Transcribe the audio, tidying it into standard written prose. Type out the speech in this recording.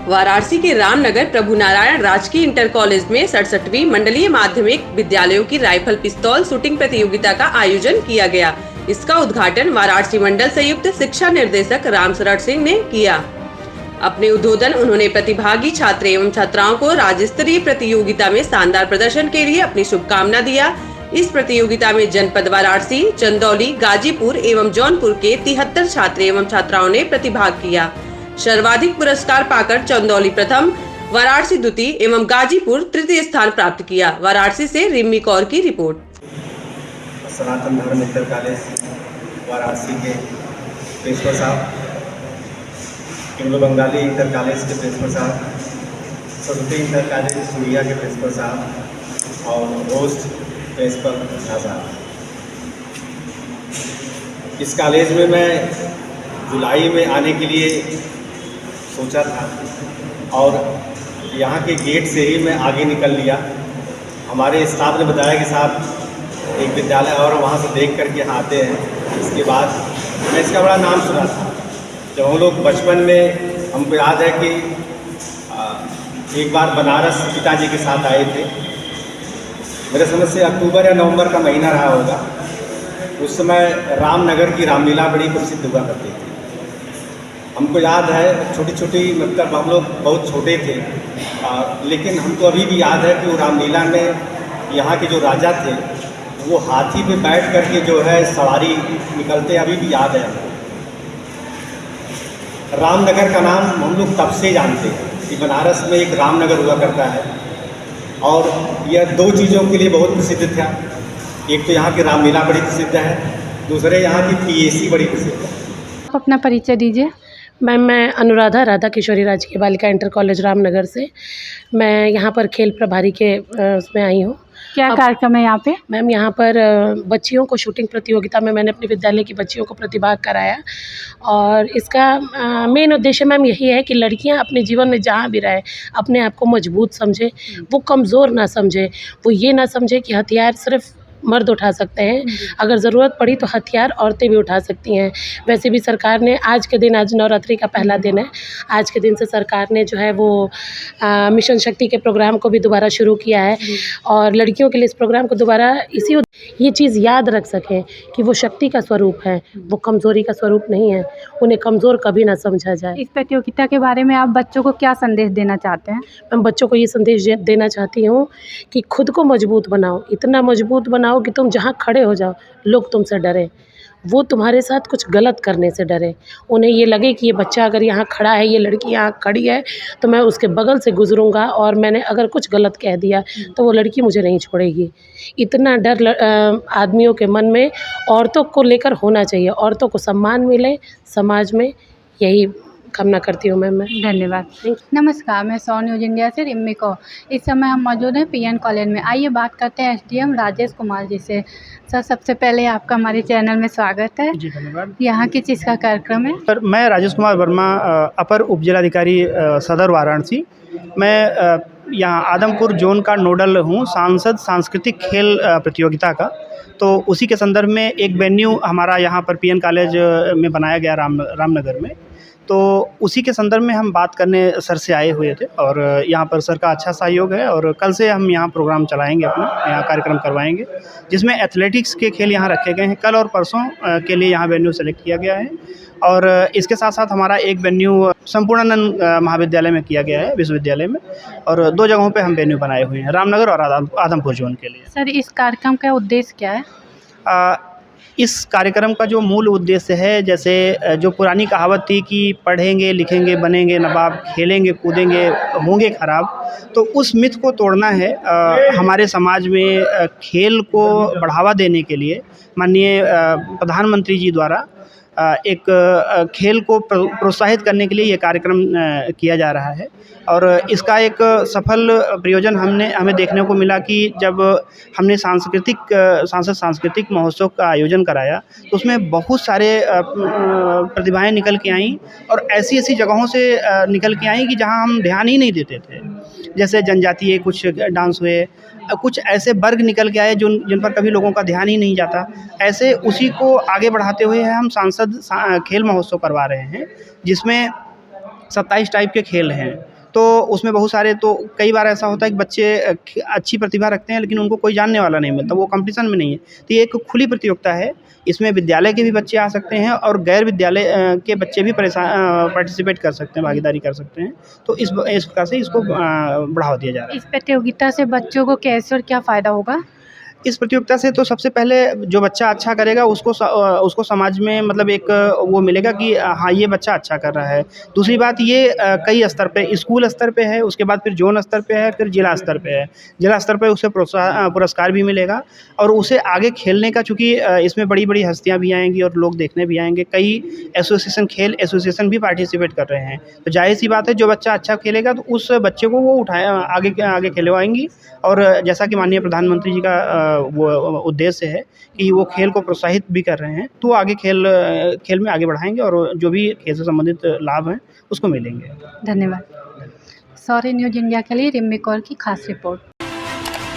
वाराणसी के रामनगर प्रभु नारायण राजकीय inter college में 67वीं मंडलीय माध्यमिक विद्यालयों की राइफल पिस्तौल शूटिंग प्रतियोगिता का आयोजन किया गया। इसका उद्घाटन वाराणसी मंडल संयुक्त शिक्षा निर्देशक रामशरण सिंह ने किया। अपने उद्बोधन उन्होंने प्रतिभागी छात्र एवं छात्राओं को राज्य स्तरीय प्रतियोगिता में शानदार प्रदर्शन के लिए अपनी शुभकामना दिया। इस प्रतियोगिता में जनपद वाराणसी, चंदौली, गाजीपुर एवं जौनपुर के 73 छात्र एवं छात्राओं ने प्रतिभाग किया। सर्वाधिक पुरस्कार पाकर चंदौली प्रथम, वाराणसी द्वितीय एवं गाजीपुर तृतीय स्थान प्राप्त किया। वाराणसी से रिम्मी कौर की रिपोर्ट। सनातन धर्म इंटर कॉलेज वाराणसी के प्रिंसिपल साहब, इंग्लो बंगाली इंटर कॉलेज के प्रिंसिपल साहब, सरस्वती इंटर कॉलेज सूर्या के प्रिंसिपल साहब और होस्ट प्रिंसिपल शाह साहब। इस कॉलेज में मैं जुलाई में आने के लिए सोचा था और यहाँ के गेट से ही मैं आगे निकल लिया। हमारे स्टाफ ने बताया कि साहब एक विद्यालय और वहाँ से देख कर के यहाँ आते हैं। इसके बाद मैं इसका बड़ा नाम सुना था। जब हम लोग बचपन में, हमको याद है कि एक बार बनारस पिताजी के साथ आए थे। मेरे समझ से अक्टूबर या नवंबर का महीना रहा होगा। उस समय रामनगर की रामलीला बड़ी प्रसिद्ध हुआ करती थी। हमको याद है छोटी छोटी, मतलब हम लोग बहुत छोटे थे, लेकिन हमको अभी भी याद है कि वो रामलीला में यहाँ के जो राजा थे वो हाथी पे बैठ करके जो है सवारी निकलते, अभी भी याद है हमको। रामनगर का नाम हम लोग तब से जानते हैं कि बनारस में एक रामनगर हुआ करता है और यह दो चीज़ों के लिए बहुत प्रसिद्ध था। एक तो यहाँ की रामलीला बड़ी प्रसिद्ध है, दूसरे यहाँ की पीएसी बड़ी प्रसिद्ध है। आप अपना परिचय दीजिए। मैम, मैं अनुराधा राधा किशोरी राजकीय बालिका इंटर कॉलेज रामनगर से। मैं यहाँ पर खेल प्रभारी के उसमें आई हूँ। क्या कार्यक्रम है यहाँ पे? मैम, यहाँ पर बच्चियों को शूटिंग प्रतियोगिता में मैंने अपने विद्यालय की बच्चियों को प्रतिभाग कराया और इसका मेन उद्देश्य मैम यही है कि लड़कियाँ अपने जीवन में जहाँ भी रहे अपने आप को मजबूत समझे, वो कमज़ोर ना समझे, वो ये ना समझे कि हथियार सिर्फ मर्द उठा सकते हैं, अगर ज़रूरत पड़ी तो हथियार औरतें भी उठा सकती हैं। वैसे भी सरकार ने आज के दिन, आज नवरात्रि का पहला दिन है, आज के दिन से सरकार ने जो है वो मिशन शक्ति के प्रोग्राम को भी दोबारा शुरू किया है और लड़कियों के लिए इस प्रोग्राम को दोबारा ये चीज़ याद रख सकें कि वो शक्ति का स्वरूप है, वो कमज़ोरी का स्वरूप नहीं है, उन्हें कमज़ोर कभी ना समझा जाए। इस प्रतियोगिता के बारे में आप बच्चों को क्या संदेश देना चाहते हैं? मैं बच्चों को ये संदेश देना चाहती हूँ कि खुद को मजबूत बनाओ, इतना मजबूत बनाओ कि तुम जहाँ खड़े हो जाओ लोग तुमसे डरें, वो तुम्हारे साथ कुछ गलत करने से डरे। उन्हें ये लगे कि ये बच्चा अगर यहाँ खड़ा है, ये लड़की यहाँ खड़ी है तो मैं उसके बगल से गुजरूंगा और मैंने अगर कुछ गलत कह दिया तो वो लड़की मुझे नहीं छोड़ेगी। इतना डर आदमियों के मन में औरतों को लेकर होना चाहिए, औरतों को सम्मान मिले समाज में, यही कामना करती हूँ मैं। धन्यवाद। नमस्कार, मैं सौ न्यूज़ इंडिया से रिम्मी कौर। इस समय हम मौजूद हैं पीएन कॉलेज में। आइए बात करते हैं एसडीएम राजेश कुमार जी से। सर, सबसे पहले आपका हमारे चैनल में स्वागत है। जी धन्यवाद। यहाँ किस चीज़ का कार्यक्रम है? सर, मैं राजेश कुमार वर्मा, अपर उपजिलाधिकारी सदर वाराणसी। मैं यहाँ आदमपुर जोन का नोडल हूँ सांसद सांस्कृतिक खेल प्रतियोगिता का। तो उसी के संदर्भ में एक वेन्यू हमारा यहाँ पर पीएन कॉलेज में बनाया गया रामनगर में। तो उसी के संदर्भ में हम बात करने सर से आए हुए थे और यहाँ पर सर का अच्छा सहयोग है और कल से हम यहाँ प्रोग्राम चलाएंगे, अपना यहाँ कार्यक्रम करवाएंगे जिसमें एथलेटिक्स के खेल यहाँ रखे गए हैं। कल और परसों के लिए यहाँ वेन्यू सेलेक्ट किया गया है और इसके साथ साथ हमारा एक वेन्यू संपूर्णानंद महाविद्यालय में किया गया है, विश्वविद्यालय में, और दो जगहों पर हम वेन्यू बनाए हुए हैं, रामनगर और आदमपुर जोन के लिए। सर, इस कार्यक्रम का उद्देश्य क्या है? इस कार्यक्रम का जो मूल उद्देश्य है, जैसे जो पुरानी कहावत थी कि पढ़ेंगे लिखेंगे बनेंगे नवाब, खेलेंगे कूदेंगे होंगे खराब, तो उस मिथ को तोड़ना है। हमारे समाज में खेल को बढ़ावा देने के लिए माननीय प्रधानमंत्री जी द्वारा एक खेल को प्रोत्साहित करने के लिए ये कार्यक्रम किया जा रहा है और इसका एक सफल प्रयोजन हमें देखने को मिला कि जब हमने सांसद सांस्कृतिक महोत्सव का आयोजन कराया तो उसमें बहुत सारे प्रतिभाएं निकल के आईं और ऐसी जगहों से निकल के आईं कि जहां हम ध्यान ही नहीं देते थे। जैसे जनजातीय कुछ डांस हुए, कुछ ऐसे वर्ग निकल के आए जिन पर कभी लोगों का ध्यान ही नहीं जाता। ऐसे उसी को आगे बढ़ाते हुए हम सांसद खेल महोत्सव करवा रहे हैं जिसमें 27 टाइप के खेल हैं तो उसमें बहुत सारे, तो कई बार ऐसा होता है कि बच्चे अच्छी प्रतिभा रखते हैं लेकिन उनको कोई जानने वाला नहीं मिलता, वो कंपटीशन में नहीं है। तो ये एक खुली प्रतियोगिता है, इसमें विद्यालय के भी बच्चे आ सकते हैं और गैर विद्यालय के बच्चे भी पार्टिसिपेट कर सकते हैं, भागीदारी कर सकते हैं। तो इस प्रकार से इसको बढ़ावा दिया जा रहा है। इस प्रतियोगिता से बच्चों को कैसे और क्या फ़ायदा होगा? इस प्रतियोगिता से तो सबसे पहले जो बच्चा अच्छा करेगा उसको समाज में मतलब एक वो मिलेगा कि हाँ, ये बच्चा अच्छा कर रहा है। दूसरी बात, ये कई स्तर पे, स्कूल स्तर पे है, उसके बाद फिर ज़ोन स्तर पे है, फिर जिला स्तर पे है। जिला स्तर पे उसे पुरस्कार भी मिलेगा और उसे आगे खेलने का, चूँकि इसमें बड़ी-बड़ी हस्तियाँ भी आएँगी और लोग देखने भी आएँगे। कई खेल एसोसिएशन भी पार्टिसिपेट कर रहे हैं। तो ज़ाहिर-सी बात है, जो बच्चा अच्छा खेलेगा तो उस बच्चे को वो आगे खिलवाएँगी। और जैसा कि माननीय प्रधानमंत्री जी का वो उद्देश्य है कि वो खेल को प्रोत्साहित भी कर रहे हैं, तो वो आगे खेल में आगे बढ़ाएँगे और जो भी खेल से संबंधित लाभ हैं उसको मिलेंगे। धन्यवाद। सौर्य न्यूज़ इंडिया के लिए रिम्मी कौर की खास रिपोर्ट।